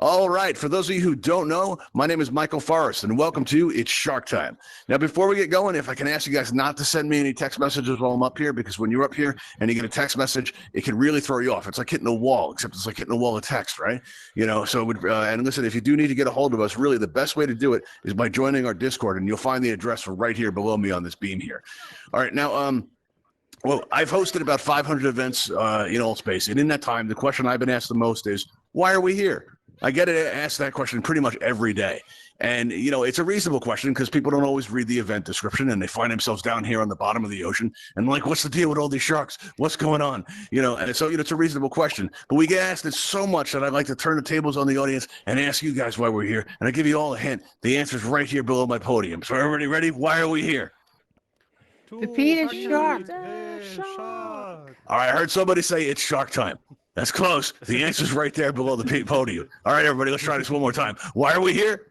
All right, for those of you who don't know, my name is Michael Forrest, and welcome to It's Shark Time. Now, before we get going, if I can ask you guys not to send me any text messages while I'm up here, because when you're up here and you get a text message, it can really throw you off. It's like hitting a wall, except it's like hitting a wall of text, right? You know, so, and listen, if you do need to get a hold of us, really the best way to do it is by joining our Discord, and you'll find the address right here below me on this beam here. All right, now, well, I've hosted about 500 events in Altspace, and in that time, the question I've been asked the most is, why are we here? I get asked that question pretty much every day. And, you know, it's a reasonable question because people don't always read the event description and they find themselves down here on the bottom of the ocean and like, what's the deal with all these sharks? What's going on? You know, and so, it's a reasonable question. But we get asked it so much that I'd like to turn the tables on the audience and ask you guys why we're here. And I give you all a hint. The answer is right here below my podium. So everybody ready? Why are we here? To feed a shark. All right, I heard somebody say it's shark time. That's close. The answer's right there below the podium. All right, everybody, let's try this one more time. Why are we here?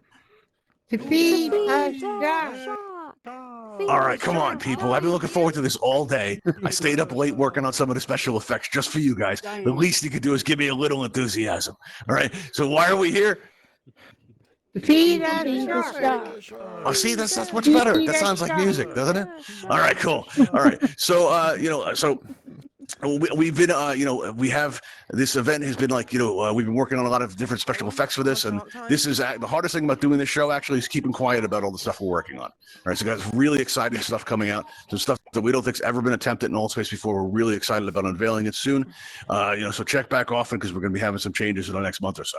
To feed a shark. All right, come on, people. I've been looking forward to this all day. I stayed up late working on some of the special effects just for you guys. The least you could do is give me a little enthusiasm. All right, so why are we here? To feed a shark. Oh, see, that's much better. That sounds like music, doesn't it? All right, cool. All right, so, we've been, we have this event has been like, we've been working on a lot of different special effects for this. And this is the hardest thing about doing this show actually is keeping quiet about all the stuff we're working on. All right. So guys, really exciting stuff coming out. Some stuff that we don't think's ever been attempted in Altspace before. We're really excited about unveiling it soon. So check back often because we're going to be having some changes in the next month or so.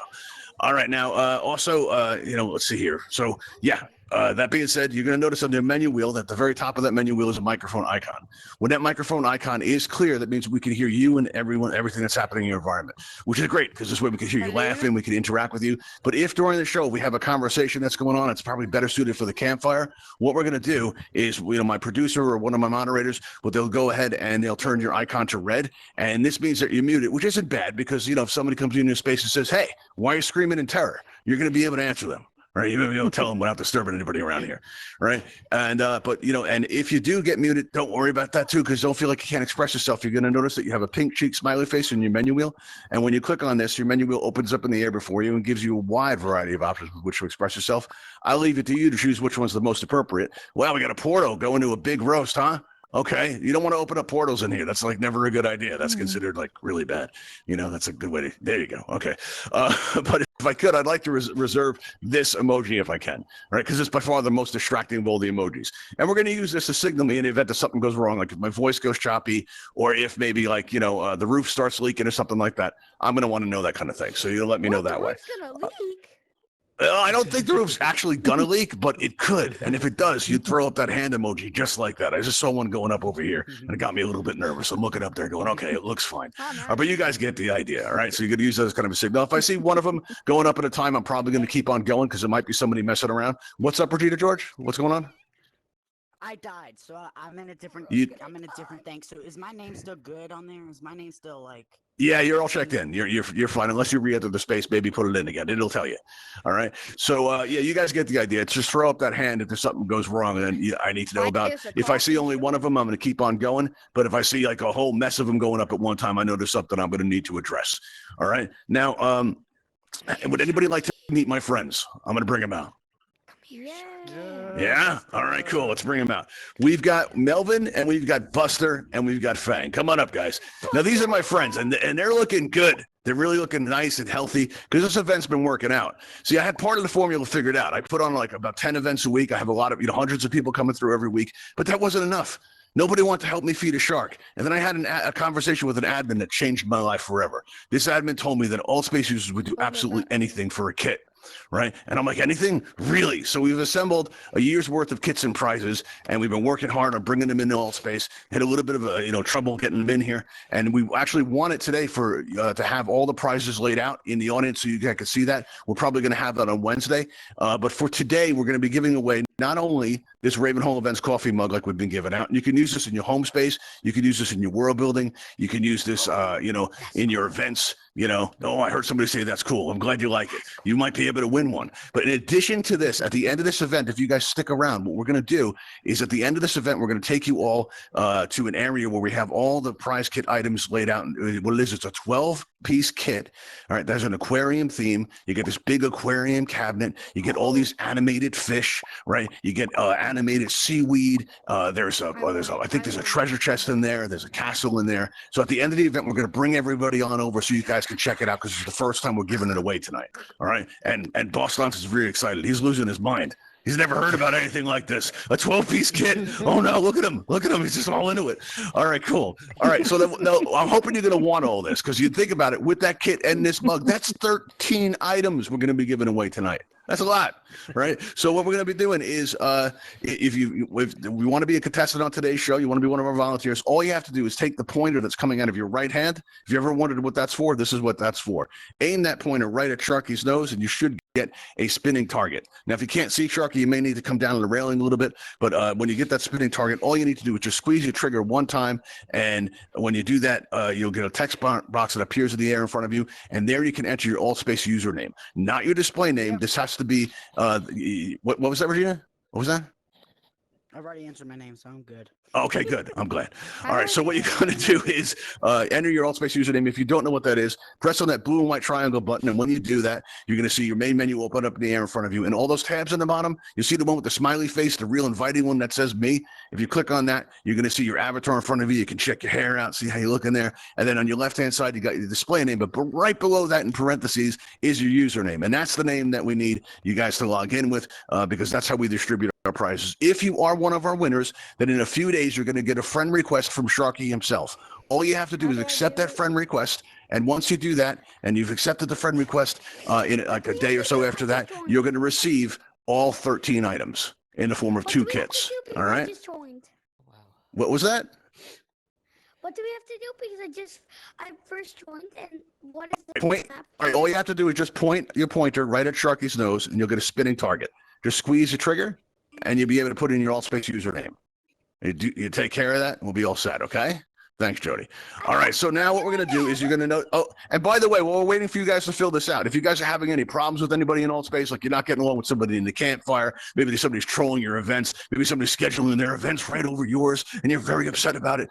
All right. Now, let's see here. So yeah. That being said, you're going to notice on the menu wheel that at the very top of that menu wheel is a microphone icon. When that microphone icon is clear, that means we can hear you and everything that's happening in your environment, which is great because this way we can hear you laughing, we can interact with you. But if during the show we have a conversation that's going on, it's probably better suited for the campfire. What we're going to do is, my producer or one of my moderators, they'll go ahead and they'll turn your icon to red. And this means that you're muted, which isn't bad because, if somebody comes in your space and says, hey, why are you screaming in terror? You're going to be able to answer them. Right, you don't tell them without disturbing anybody around here, right? And and if you do get muted, don't worry about that too, because don't feel like you can't express yourself. You're going to notice that you have a pink cheek smiley face in your menu wheel, and when you click on this, your menu wheel opens up in the air before you and gives you a wide variety of options with which to express yourself. I'll leave it to you to choose which one's the most appropriate. Well, we got a portal going to a big roast, huh? Okay, you don't want to open up portals in here. That's like never a good idea. That's considered like really bad. That's a good way to, there you go. Okay. But if I could, I'd like to reserve this emoji if I can, right? Because it's by far the most distracting of all the emojis. And we're going to use this to signal me in the event that something goes wrong, like if my voice goes choppy or if maybe like, the roof starts leaking or something like that. I'm going to want to know that kind of thing. So you'll let me know that way. I don't think the roof's actually gonna leak, but it could. And if it does, you'd throw up that hand emoji just like that. I just saw one going up over here, and it got me a little bit nervous. I'm looking up there going, okay, it looks fine. But you guys get the idea, all right? So you're going to use that as kind of a signal. If I see one of them going up at a time, I'm probably going to keep on going because it might be somebody messing around. What's up, Regina George? What's going on? I died, so I'm in a different thing. So is my name still good on there? Is my name still like... Yeah, you're all checked in. You're fine. Unless you re-enter the space, maybe put it in again. It'll tell you. All right. So you guys get the idea. It's just throw up that hand if there's something goes wrong, and then I need to know about. If I see only one of them, I'm going to keep on going. But if I see like a whole mess of them going up at one time, I know there's something I'm going to need to address. All right. Now, would anybody like to meet my friends? I'm going to bring them out. Yeah. All right, cool. Let's bring them out. We've got Melvin and we've got Buster and we've got Fang. Come on up, guys. Now, these are my friends and they're looking good. They're really looking nice and healthy because this event's been working out. See, I had part of the formula figured out. I put on like about 10 events a week. I have a lot of, hundreds of people coming through every week, but that wasn't enough. Nobody wanted to help me feed a shark. And then I had a conversation with an admin that changed my life forever. This admin told me that Altspace users would do absolutely anything for a kit. right? And I'm like, anything? Really? So we've assembled a year's worth of kits and prizes, and we've been working hard on bringing them into Altspace. Had a little bit of trouble getting them in here, and we actually wanted today for to have all the prizes laid out in the audience so you guys can see that. We're probably going to have that on Wednesday, but for today, we're going to be giving away not only this Ravenhall Events coffee mug like we've been giving out. You can use this in your home space. You can use this in your world building. You can use this, in your events. Oh, I heard somebody say that's cool. I'm glad you like it. You might be able to win one. But in addition to this, at the end of this event, if you guys stick around, what we're going to do is at the end of this event, we're going to take you all to an area where we have all the prize kit items laid out. What it is, it's a 12-piece kit. All right, there's an aquarium theme. You get this big aquarium cabinet. You get all these animated fish, right? You get animated seaweed. I think there's a treasure chest in there. There's a castle in there. So at the end of the event, we're going to bring everybody on over so you guys can check it out because it's the first time we're giving it away tonight. All right. And Boss Lance is very excited. He's losing his mind. He's never heard about anything like this. A 12-piece kit. Oh no, look at him. Look at him. He's just all into it. All right, cool. All right. So I'm hoping you're going to want all this because you think about it with that kit and this mug, that's 13 items we're going to be giving away tonight. That's a lot, right? So what we're going to be doing is if we want to be a contestant on today's show, you want to be one of our volunteers, all you have to do is take the pointer that's coming out of your right hand. If you ever wondered what that's for, this is what that's for. Aim that pointer right at Sharky's nose, and you should get a spinning target. Now, if you can't see Sharky, you may need to come down the railing a little bit, but when you get that spinning target, all you need to do is just squeeze your trigger one time, and when you do that, you'll get a text box that appears in the air in front of you, and there you can enter your Altspace username, not your display name. This has to be what was that, Regina? What was that? I've already answered my name, so I'm good. Okay, good. I'm glad. All right, so what you're going to do is enter your Altspace username. If you don't know what that is, press on that blue and white triangle button, and when you do that, you're going to see your main menu open up in the air in front of you, and all those tabs on the bottom, you see the one with the smiley face, the real inviting one that says me. If you click on that, you're going to see your avatar in front of you. You can check your hair out, see how you look in there, and then on your left-hand side, you got your display name, but right below that in parentheses is your username, and that's the name that we need you guys to log in with because that's how we distribute our prizes. If you are one of our winners, then in a few days you're going to get a friend request from Sharky himself. All you have to do is accept that friend request, and once you do that and you've accepted the friend request in like a day or so after that, you're going to receive all 13 items in the form of 2 kits. All right? What was that? What do we have to do? Because I first joined, and what is the point? All right, all you have to do is just point your pointer right at Sharky's nose, and you'll get a spinning target. Just squeeze the trigger, and you'll be able to put in your Altspace username. You take care of that, and we'll be all set, okay? Thanks, Jody. All right, so now what we're going to do is you're going to know. Oh, and by the way, while we're waiting for you guys to fill this out, if you guys are having any problems with anybody in Altspace, like you're not getting along with somebody in the campfire, maybe somebody's trolling your events, maybe somebody's scheduling their events right over yours, and you're very upset about it,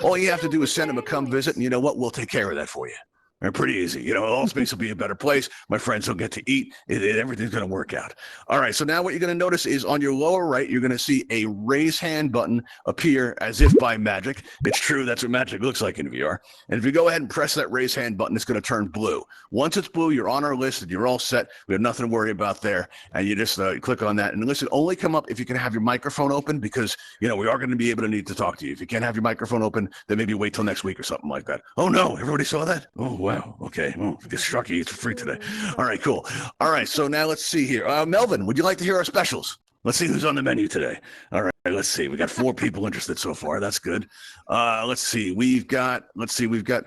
all you have to do is send them a come visit, and you know what? We'll take care of that for you. They're pretty easy. Altspace will be a better place. My friends will get to eat. Everything's going to work out. All right. So now what you're going to notice is on your lower right, you're going to see a raise hand button appear as if by magic. It's true. That's what magic looks like in VR. And if you go ahead and press that raise hand button, it's going to turn blue. Once it's blue, you're on our list and you're all set. We have nothing to worry about there. And you just click on that. And listen, only come up if you can have your microphone open because, we are going to be able to need to talk to you. If you can't have your microphone open, then maybe wait till next week or something like that. Oh, no. Everybody saw that? Oh, wow. Okay. Well, I guess Sharky eats for free today. All right, cool. All right, so now let's see here. Melvin, would you like to hear our specials? Let's see who's on the menu today. All right, let's see. We got 4 people interested so far. That's good. Let's see. We only got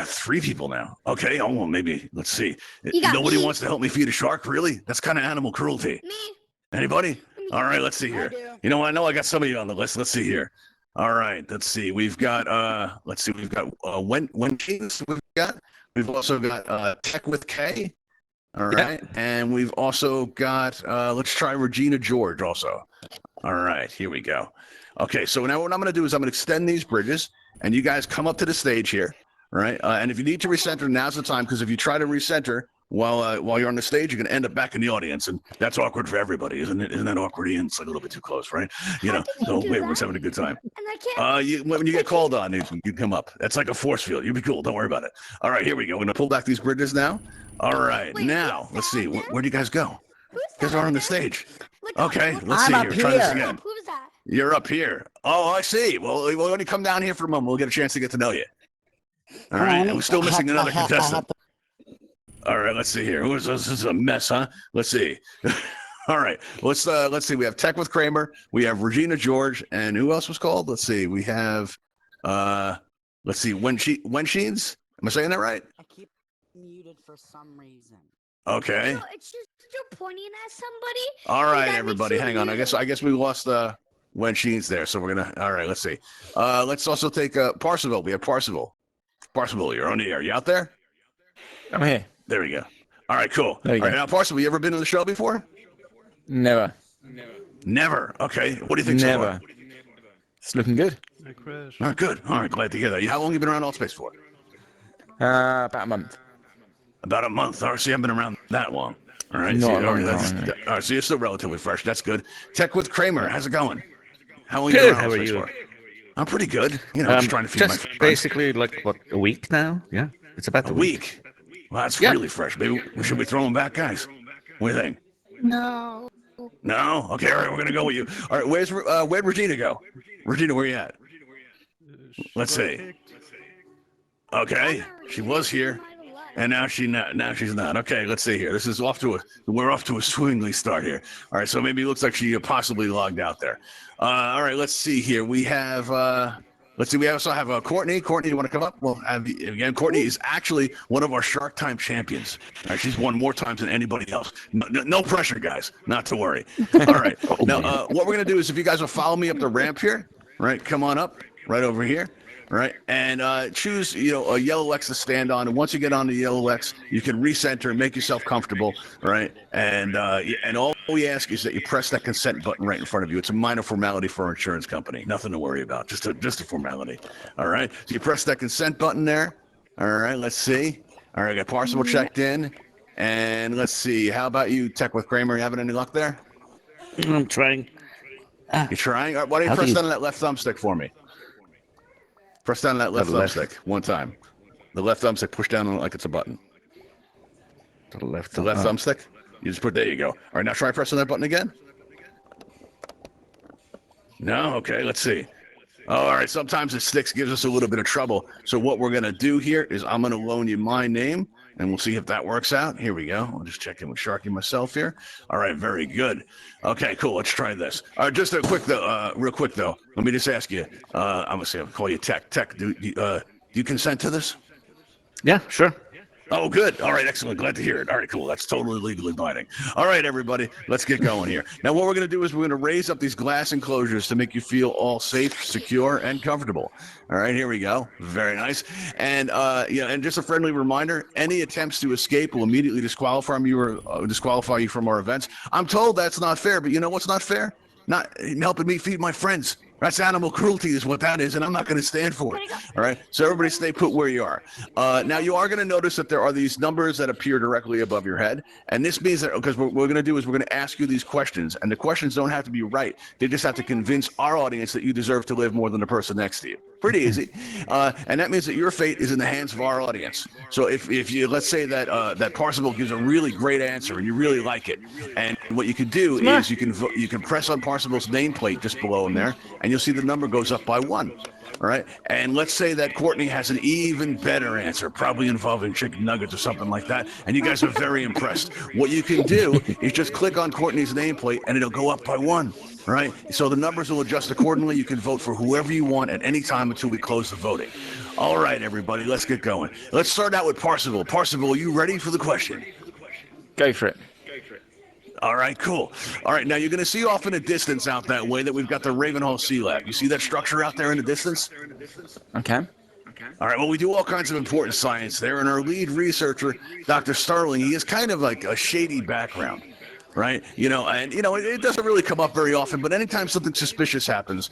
3 people now. Okay. Oh, well, maybe. Let's see. Nobody wants to help me feed a shark, really? That's kind of animal cruelty. Me. Anybody? All right, let's see here. I know I got some of you on the list. Let's see here. All right, let's see. We've got Wendy's. We've also got Tech with K. All right, and we've also got let's try Regina George also. All right, here we go. Okay, so now what I'm going to do is I'm going to extend these bridges, and you guys come up to the stage here, right? And if you need to recenter, now's the time because if you try to recenter while you're on the stage, you're going to end up back in the audience, and that's awkward for everybody, isn't it? Isn't that awkward? Ian? It's like a little bit too close, right? Everyone's having a good time. And I can't. When you get called on, you come up. That's like a force field. You'll be cool. Don't worry about it. All right, here we go. We're going to pull back these bridges now. All right, now let's see. Where do you guys go? You guys are on the stage. Okay, let's see here. Try this again. Who's that? You're up here. Oh, I see. Well, we'll only come down here for a moment. We'll get a chance to get to know you. All right, and we're still missing another contestant. All right, let's see here. This is a mess, huh? Let's see. All right, let's see. We have Tech with Kramer. We have Regina George, and who else was called? Let's see. We have let's see. Wensheens. Am I saying that right? I keep muted for some reason. Okay. No, it's just you're pointing at somebody. All right, that makes everybody, you hang on. I guess we lost Wensheens there, so we're gonna. All right, let's see. Let's also take Parsifal. We have Parsifal. Parsifal, you're on the air. You out there? I'm here. There we go. All right, cool. There you All right, go. now Parsifal, you ever been on the show before? Never. Never. Okay. What do you think so far? Never. It's looking good. All right, good. All right, glad to hear that. How long have you been around Altspace for? About a month. About a month. All right, so you haven't been around that long. All right. Not so, a long all time, right, so you're still relatively fresh. That's good. Tech with Kramer, how's it going? How long Good. you been around How are Altspace you? for? I'm pretty good. You know, just trying to feed my just friends. basically like what, a week now? Yeah, it's about A week. Well, that's Yeah. really fresh. Maybe should we throw them back, guys? What do you think? No. No? Okay, all right, we're gonna go with you. All right, where'd Regina go? Regina, where you at? Let's see. Okay, she was here, and now she's not. Okay, let's see here. We're off to a swingly start here. All right, so maybe it looks like she possibly logged out there. All right, let's see here. We have we also have Courtney. Courtney, you want to come up? Well, again, Courtney is actually one of our Shark Time champions. All right, she's won more times than anybody else. No pressure, guys. Not to worry. All right. Now, what we're going to do is if you guys will follow me up the ramp here, right, come on up right over here. Right, and choose a yellow X to stand on, and once you get on the yellow X, you can recenter and make yourself comfortable, right? And all we ask is that you press that consent button right in front of you. It's a minor formality for our insurance company, nothing to worry about, just a formality. All right, so you press that consent button there. All right, let's see. All right, I got Parsifal checked in, and let's see. How about you, Tech with Kramer? You having any luck there? I'm trying. You're trying. All right, why don't you How press do you- down that left thumbstick for me? Press down that left left. thumbstick one time. The left thumbstick, push down on it like it's a button. The left. The left thumbstick? You just there you go. All right, now try pressing that button again. No? Okay, let's see. All right, sometimes the sticks gives us a little bit of trouble. So what we're going to do here is I'm going to loan you my name, and we'll see if that works out. Here we go. I'll just check in with Sharky myself here. All right, very good. Okay, cool. Let's try this. All right, just real quick though. Let me just ask you. I'm going to call you Tech. Tech, do you consent to this? Yeah, sure. Oh, good. All right, excellent. Glad to hear it. All right, cool. That's totally legally binding. All right, everybody, let's get going here. Now, what we're going to do is we're going to raise up these glass enclosures to make you feel all safe, secure, and comfortable. All right, here we go. Very nice. And and just a friendly reminder: any attempts to escape will immediately disqualify you from our events. I'm told that's not fair, but you know what's not fair? Not helping me feed my friends. That's animal cruelty is what that is, and I'm not going to stand for it. All right, so everybody stay put where you are. Now, you are going to notice that there are these numbers that appear directly above your head, and this means that, because what we're going to do is we're going to ask you these questions, and the questions don't have to be right. They just have to convince our audience that you deserve to live more than the person next to you. Pretty easy. And that means that your fate is in the hands of our audience. So if you, let's say that Parsifal gives a really great answer and you really like it, and what you can do is you can press on Parsifal's nameplate just below him there, and you'll see the number goes up by 1. All right. And let's say that Courtney has an even better answer, probably involving chicken nuggets or something like that. And you guys are very impressed. What you can do is just click on Courtney's nameplate and it'll go up by 1. Right. So the numbers will adjust accordingly. You can vote for whoever you want at any time until we close the voting. All right, everybody, let's get going. Let's start out with Parsifal. Parsifal, are you ready for the question? Go for it. All right, cool. All right, now you're going to see off in the distance out that way that we've got the Ravenhall Sea-Lab. You see that structure out there in the distance? Okay. All right, well, we do all kinds of important science there, and our lead researcher, Dr. Starling, he has kind of like a shady background, right? It doesn't really come up very often, but anytime something suspicious happens,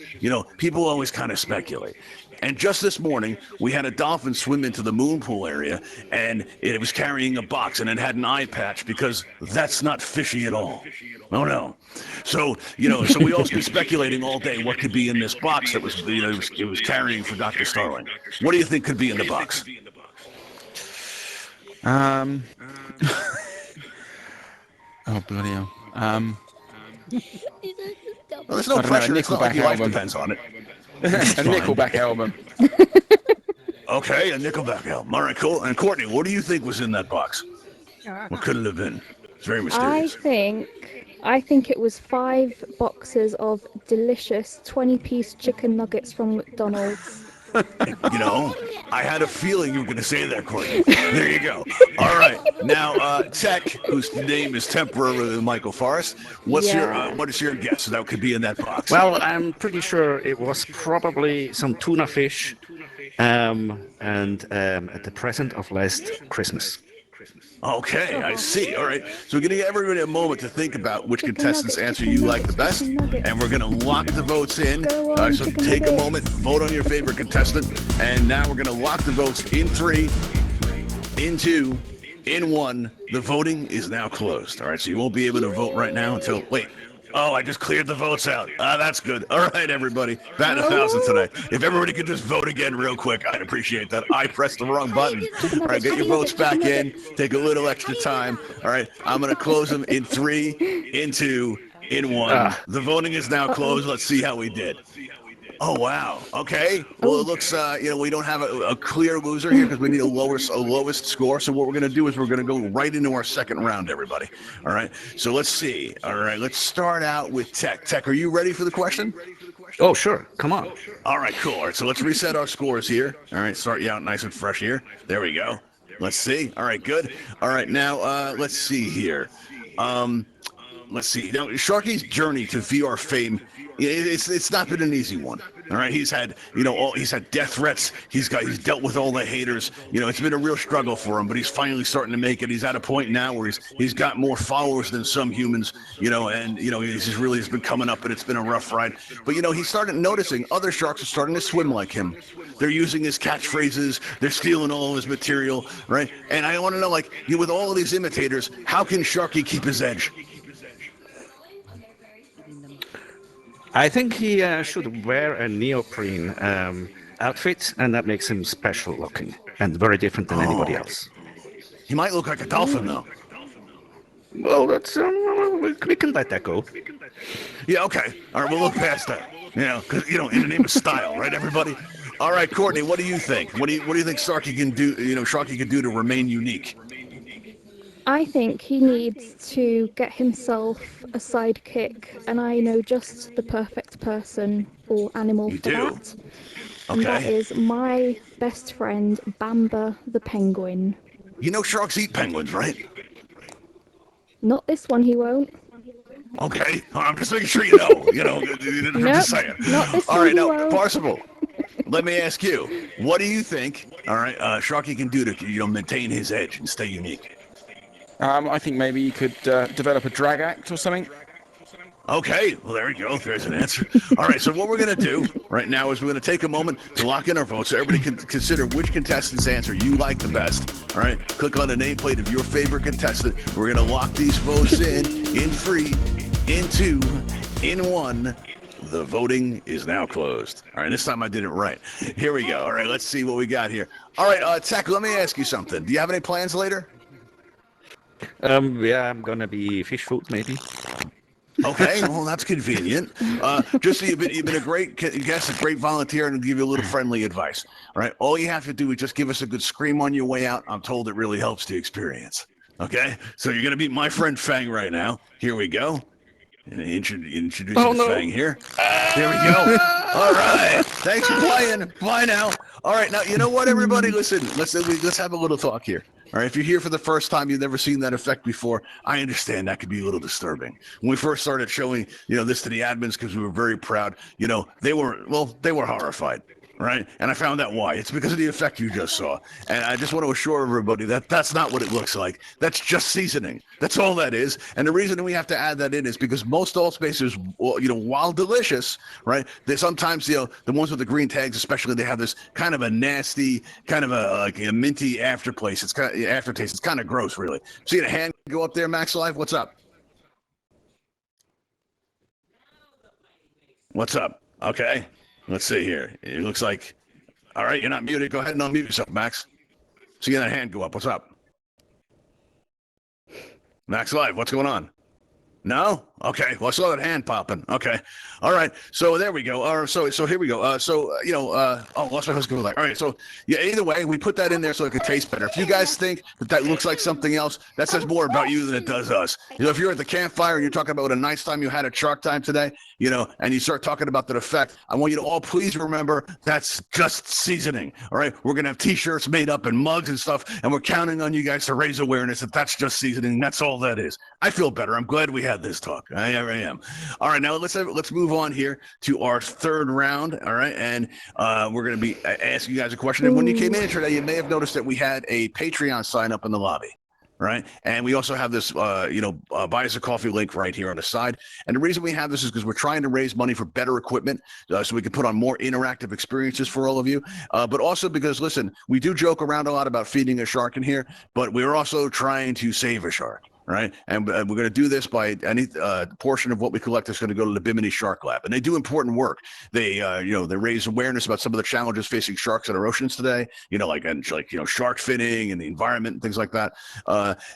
people always kind of speculate. And just this morning, we had a dolphin swim into the moon pool area, and it was carrying a box, and it had an eye patch, because that's not fishy at all. Oh, no. So we all been speculating all day what could be in this box that was, it was carrying for Dr. Starling. What do you think could be in the box? Oh, bloody hell. Well, there's no I don't know, pressure. It's not like your life album. depends on it. A Nickelback album. Okay, a Nickelback album. All right, cool. And Courtney, what do you think was in that box? What could it have been? It's very I mysterious. think it was 5 boxes of delicious 20-piece chicken nuggets from McDonald's. You know, I had a feeling you were going to say that, Courtney. There you go. All right. Now, Tech, whose name is temporarily Michael Forrest, what is your guess that could be in that box? Well, I'm pretty sure it was probably some tuna fish, and the present of last Christmas. Okay, I see. All right. So we're going to give everybody a moment to think about which contestant's answer you like the best, and we're going to lock the votes in. So take a moment, vote on your favorite contestant, and now we're going to lock the votes in 3, in 2, in 1. The voting is now closed. All right, so you won't be able to vote right now until... Wait. Oh, I just cleared the votes out. That's good. All right, everybody. Batting 1,000 today. If everybody could just vote again real quick, I'd appreciate that. I pressed the wrong button. All right, get your votes back in. Take a little extra time. All right, I'm going to close them in 3, in 2, in 1. The voting is now closed. Let's see how we did. Oh, wow. Okay. Well, it looks, we don't have a clear loser here because we need a lowest score. So what we're going to do is we're going to go right into our second round, everybody. All right. So let's see. All right. Let's start out with Tech. Tech, are you ready for the question? Oh, sure. Come on. All right, cool. All right. So let's reset our scores here. All right. Start you out nice and fresh here. There we go. Let's see. All right. Good. All right. Now, let's see here. Let's see. Now, Sharky's journey to VR fame, it's not been an easy one. All right, he's had death threats. He's dealt with all the haters. It's been a real struggle for him, but he's finally starting to make it. He's at a point now where he's got more followers than some humans. And he's been coming up, and it's been a rough ride. But he started noticing other sharks are starting to swim like him. They're using his catchphrases. They're stealing all of his material, right? And I want to know, with all of these imitators, how can Sharky keep his edge? I think he should wear a neoprene outfit, and that makes him special looking and very different than anybody else. He might look like a dolphin, though. Well, that's we can let that go. Yeah, okay. All right, we'll look past that. Because in the name of style, right, everybody? All right, Courtney, what do you think? What do you think Sharky can do? Sharky can do to remain unique? I think he needs to get himself a sidekick, and I know just the perfect person or animal for that. And that is my best friend, Bamba the penguin. Sharks eat penguins, right? Not this one, he won't. Okay, I'm just making sure you know. I'm just saying. Not this all one, right, now, won't. Parsival, let me ask you, what do you think, all right, Sharky can do to, maintain his edge and stay unique? I think maybe you could develop a drag act or something. Okay, well, there we go. There's an answer. All right, so what we're going to do right now is we're going to take a moment to lock in our votes so everybody can consider which contestant's answer you like the best. All right, click on the nameplate of your favorite contestant. We're going to lock these votes in 3, in 2, in 1. The voting is now closed. All right, this time I did it right. Here we go. All right, let's see what we got here. All right, Tech, let me ask you something. Do you have any plans later? Yeah, I'm gonna be fish food maybe. Okay, well, that's convenient. Just so you've been a great guest, a great volunteer, and I'll give you a little friendly advice. All right, all you have to do is just give us a good scream on your way out. I'm told it really helps the experience. Okay, so you're gonna meet my friend Fang right now. Here we go. Introduce you to Fang here. There we go. All right. Thanks for playing. Bye now. All right. Now, you know what, everybody? Listen, let's have a little talk here. All right. If you're here for the first time, you've never seen that effect before, I understand that could be a little disturbing. When we first started showing, this to the admins because we were very proud, they were horrified. Right? And I found out why. It's because of the effect you just saw. And I just want to assure everybody that that's not what it looks like. That's just seasoning. That's all that is. And the reason we have to add that in is because most Altspaces, while delicious, right, they sometimes, the ones with the green tags especially, they have this kind of a nasty, kind of a minty aftertaste. It's kind of gross, really. See the hand go up there, Max Live? What's up? What's up? Okay. Let's see here. It looks like, all right, you're not muted. Go ahead and unmute yourself, Max. See that hand go up. What's up? Max Live, what's going on? No? Okay, well, I saw that hand popping. Okay, all right. So there we go. So here we go. Oh, lost my husband. All right. So yeah. Either way, we put that in there so it could taste better. If you guys think that looks like something else, that says more about you than it does us. If you're at the campfire and you're talking about what a nice time you had at Shark Time today, and you start talking about that effect, I want you to all please remember that's just seasoning. All right. We're gonna have T-shirts made up and mugs and stuff, and we're counting on you guys to raise awareness that that's just seasoning. That's all that is. I feel better. I'm glad we had this talk. I am. All right, now let's move on here to our third round. All right, and we're going to be asking you guys a question. And when you came in today, you may have noticed that we had a Patreon sign up in the lobby. Right, and we also have this, buy us a coffee link right here on the side. And the reason we have this is because we're trying to raise money for better equipment, so we can put on more interactive experiences for all of you. But also because, listen, we do joke around a lot about feeding a shark in here, but we're also trying to save a shark. Right, and we're going to do this by any portion of what we collect is going to go to the Bimini Shark Lab, and they do important work. They, they raise awareness about some of the challenges facing sharks in our oceans today. Shark finning and the environment and things like that.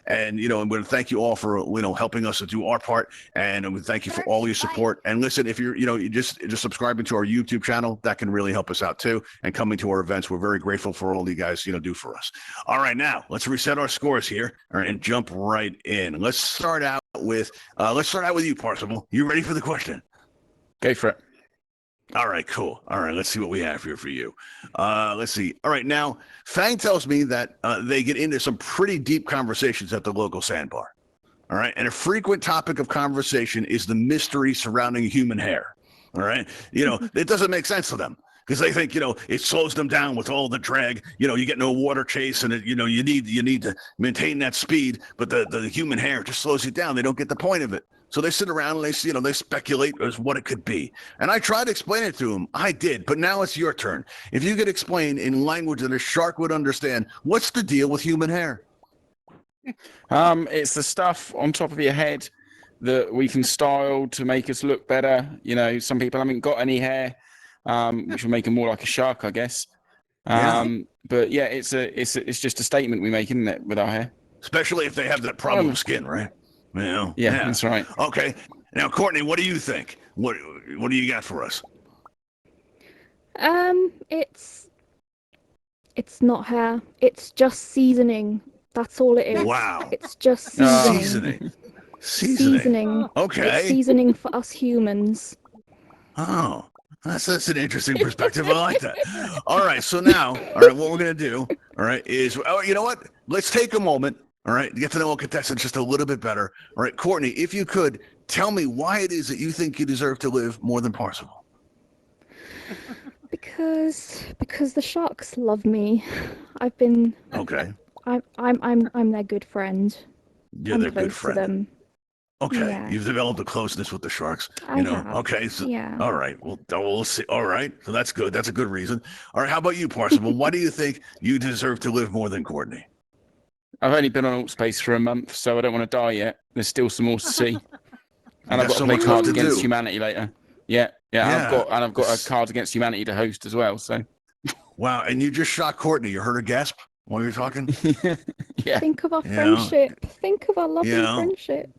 And I'm going to thank you all for helping us to do our part, and we thank you for all your support. And listen, if you're just subscribing to our YouTube channel, that can really help us out too. And coming to our events, we're very grateful for all you guys do for us. All right, now let's reset our scores here, all right, and jump right in. Let's start out with you, Parsible. You ready for the question? Go for it. All right, cool. All right, let's see what we have here for you. Let's see. All right, now Fang tells me that they get into some pretty deep conversations at the local sandbar. All right, and a frequent topic of conversation is the mystery surrounding human hair. All right, it doesn't make sense to them. Because they think, it slows them down with all the drag. You get no water chase, and you need to maintain that speed. But the human hair just slows you down. They don't get the point of it. So they sit around and they speculate as what it could be. And I tried to explain it to them. I did, but now it's your turn. If you could explain in language that a shark would understand, what's the deal with human hair? It's the stuff on top of your head that we can style to make us look better. Some people haven't got any hair. Which will make them more like a shark, I guess. But yeah, it's just a statement we make, isn't it, with our hair? Especially if they have that problem with skin, right? Yeah, that's right. Okay. Now, Courtney, what do you think? What do you got for us? It's not hair. It's just seasoning. That's all it is. Wow. It's just seasoning. Seasoning. Okay. It's seasoning for us humans. Oh. That's an interesting perspective. I like that. All right. So now, what we're going to do, is, you know what? Let's take a moment, to get to know our contestants just a little bit better. All right, Courtney, if you could, tell me why it is that you think you deserve to live more than Parsible. Because the sharks love me. I've been... Okay. I'm their good friend. You're their good friend. To them. Okay, yeah. You've developed a closeness with the sharks. I have. Okay, so yeah. All right. Well, we'll see. All right, so that's good. That's a good reason. All right, how about you, Parsible? Why do you think you deserve to live more than Courtney? I've only been on Altspace for a month, so I don't want to die yet. There's still some more to see, and I've got to play Cards Against Humanity later. Yeah. I've got a Cards Against Humanity to host as well. So. Wow, and you just shot Courtney. You heard her gasp while you were talking. Yeah. Think of our friendship. Think of our lovely friendship.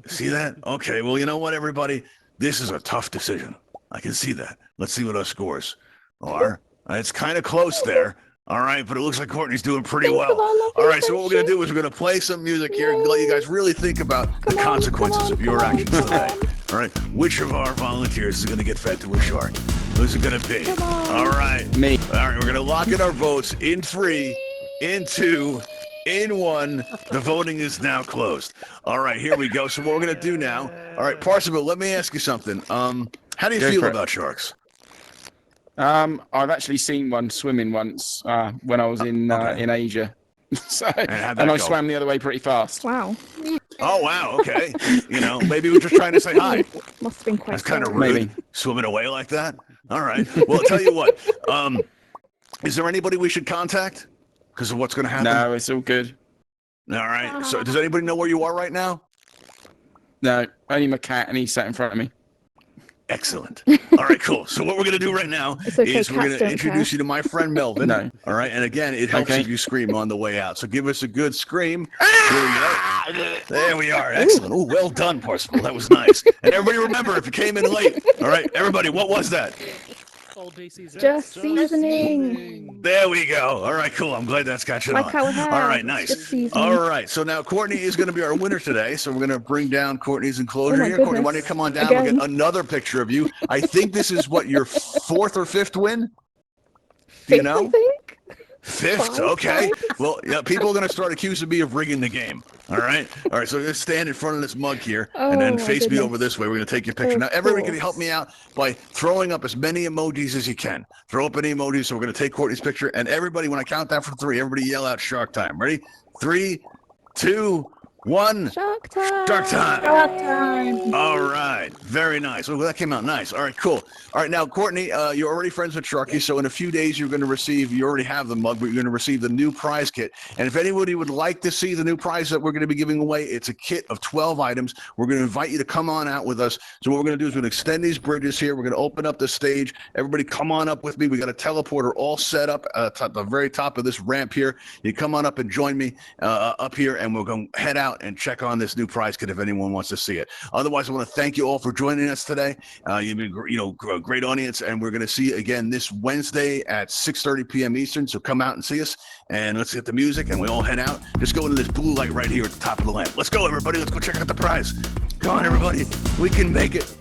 See that? Okay, well, you know what, everybody? This is a tough decision. I can see that. Let's see what our scores are. It's kind of close there. All right, but it looks like Courtney's doing pretty well. All right, so what we're going to do is we're going to play some music here and let you guys really think about the consequences of your actions today. All right, which of our volunteers is going to get fed to a shark? Who's it going to be? All right. Me. All right, we're going to lock in our votes in 3, in 2, in 1. The voting is now closed. All right, here we go. So what we're going to do now, all right, Parsible, let me ask you something. How do you feel about sharks? I've actually seen one swimming once when I was in Asia. So, and I swam the other way pretty fast. Wow. Oh, wow. Okay. Maybe we're just trying to say hi. Must have been quite That's kind of rude. Maybe. Swimming away like that. All right. Well, I'll tell you what. Is there anybody we should contact because of what's going to happen? No, it's all good. All right. So does anybody know where you are right now? No, only my cat, and he's sat in front of me. Excellent. All right, cool. So what we're going to do right now It's okay, is we're going cats to don't introduce care. you to my friend Melvin. No. All right. And again, it helps Okay. if you scream on the way out. So give us a good scream. Here we go. There we are. Excellent. Oh, well done, Parsifal. That was nice. And everybody remember, if you came in late, all right, everybody, what was that? Just seasoning. There we go. All right, cool. I'm glad that's got you on. Like our hair. All right, It's nice. just seasoning. All right, so now Courtney is going to be our winner today. So we're going to bring down Courtney's enclosure Oh my here. Courtney, why don't you goodness. come on down? We'll Again. get another picture of you. I think this is what, your fourth or fifth win? Do you Fifth, I know? think. Fifth, Five, okay. five. Well, yeah, people are going to start accusing me of rigging the game. All right. So just stand in front of this mug here and then Oh, my face me goodness. over this way. We're going to take your picture. Of Now, everybody can help course. me out by throwing up as many emojis as you can. Throw up any emojis. So we're going to take Courtney's picture. And everybody, when I count down from 3, everybody yell out shark time. Ready? 3, 2, 1. Shark time. Shark time. Shark time. All right. Very nice. Oh, that came out nice. All right, cool. All right, now, Courtney, you're already friends with Sharky, so in a few days you already have the mug, but you're going to receive the new prize kit. And if anybody would like to see the new prize that we're going to be giving away, it's a kit of 12 items. We're going to invite you to come on out with us. So what we're going to do is we're going to extend these bridges here. We're going to open up the stage. Everybody come on up with me. We got a teleporter all set up at the very top of this ramp here. You come on up and join me up here, and we're going to head out and check on this new prize kit if anyone wants to see it. Otherwise, I want to thank you all for joining us today. You've been, a great audience, and we're going to see you again this Wednesday at 6:30 p.m. Eastern. So come out and see us, and let's get the music, and we all head out. Just go into this blue light right here at the top of the lamp. Let's go, everybody. Let's go check out the prize. Come on, everybody. We can make it.